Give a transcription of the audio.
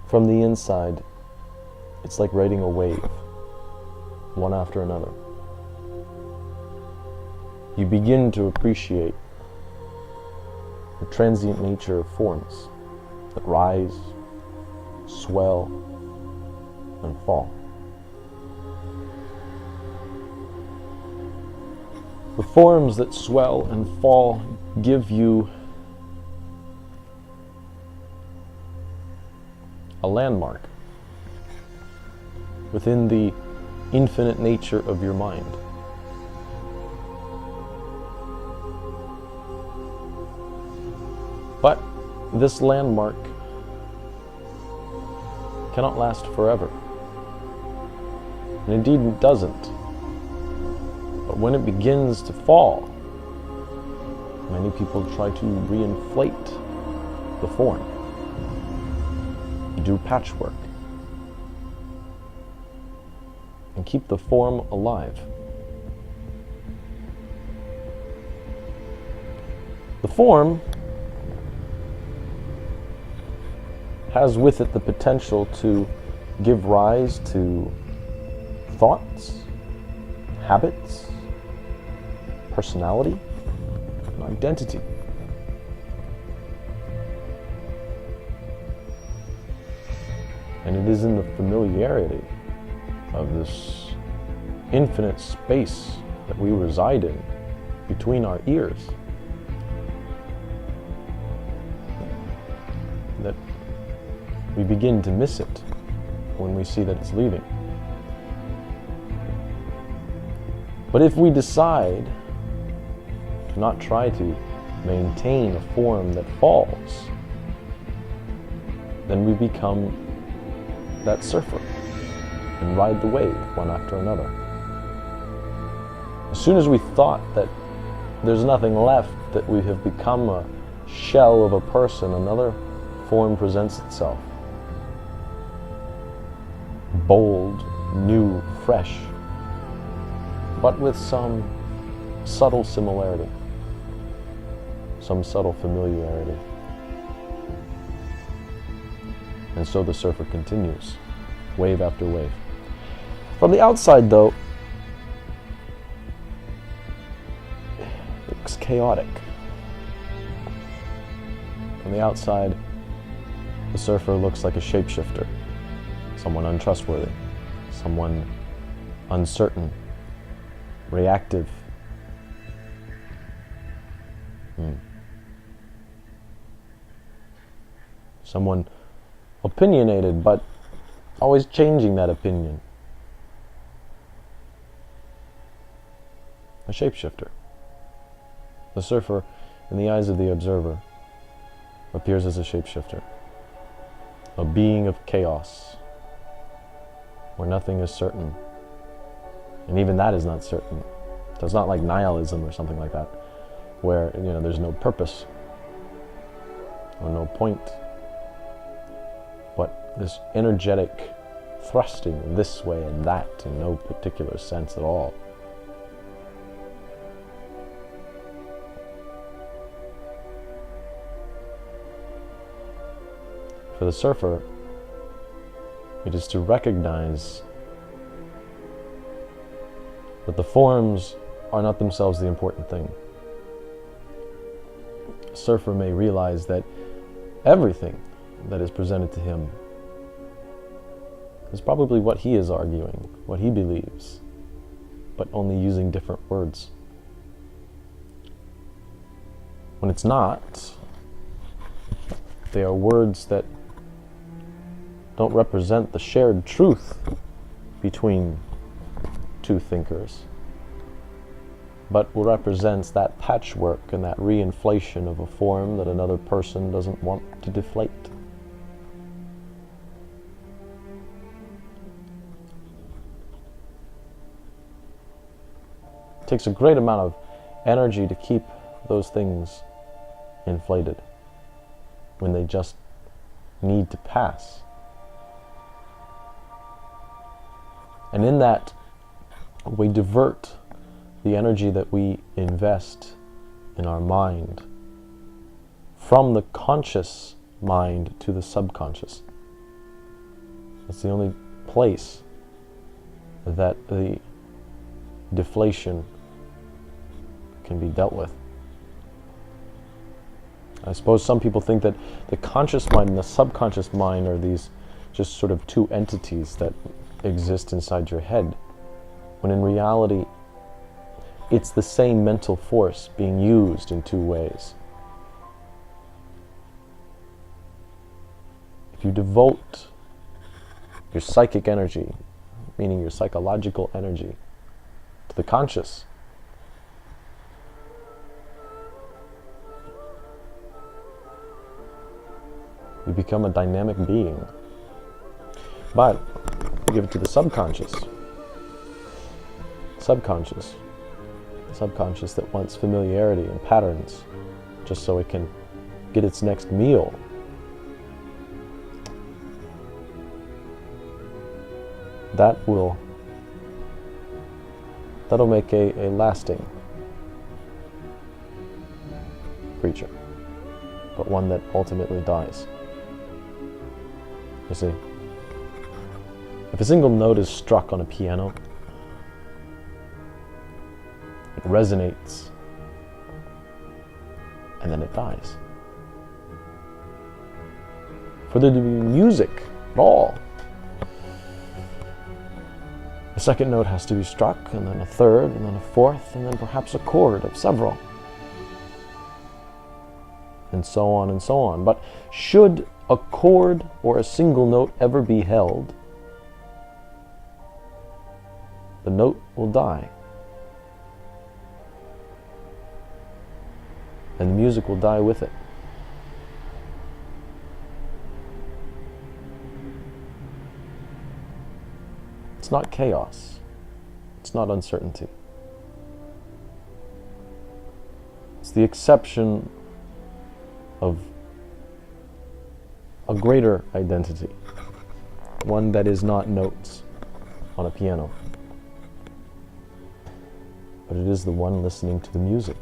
From the inside, it's like riding a wave, one after another. You begin to appreciate the transient nature of forms that rise, swell, and fall. The forms that swell and fall give you a landmark within the infinite nature of your mind. But this landmark cannot last forever. And indeed it doesn't. But when it begins to fall, many people try to reinflate the form, do patchwork, and keep the form alive. The form has with it the potential to give rise to thoughts, habits, personality, and identity. And it is in the familiarity of this infinite space that we reside in between our ears that we begin to miss it when we see that it's leaving. But if we decide to not try to maintain a form that falls, then we become that surfer and ride the wave one after another. As soon as we thought that there's nothing left, that we have become a shell of a person, another form presents itself. Bold, new, fresh, but with some subtle similarity, some subtle familiarity. And so the surfer continues, wave after wave. From the outside, though, it looks chaotic. From the outside, the surfer looks like a shapeshifter, someone untrustworthy, someone uncertain, reactive. Someone opinionated, but always changing that opinion. A shapeshifter. The surfer, in the eyes of the observer, appears as a shapeshifter, a being of chaos, where nothing is certain. And even that is not certain. So it's not like nihilism or something like that, where there's no purpose or no point. But this energetic thrusting this way and that in no particular sense at all. For the surfer, it is to recognize that the forms are not themselves the important thing. A surfer may realize that everything that is presented to him is probably what he is arguing, what he believes, but only using different words. When it's not, they are words that don't represent the shared truth between two thinkers, but represents that patchwork and that reinflation of a form that another person doesn't want to deflate. It takes a great amount of energy to keep those things inflated when they just need to pass. And in that, we divert the energy that we invest in our mind from the conscious mind to the subconscious. It's the only place that the deflation can be dealt with. I suppose some people think that the conscious mind and the subconscious mind are these just sort of two entities that exist inside your head, when in reality it's the same mental force being used in two ways. If you devote your psychic energy, meaning your psychological energy, to the conscious, you become a dynamic being. But you give it to the subconscious that wants familiarity and patterns just so it can get its next meal. That'll make a lasting creature, but one that ultimately dies. You see, if a single note is struck on a piano, it resonates, and then it dies. For there to be music at all, a second note has to be struck, and then a third, and then a fourth, and then perhaps a chord of several, and so on and so on. But should a chord or a single note ever be held, the note will die, and the music will die with it. It's not chaos. It's not uncertainty. It's the exception of a greater identity, one that is not notes on a piano, but it is the one listening to the music.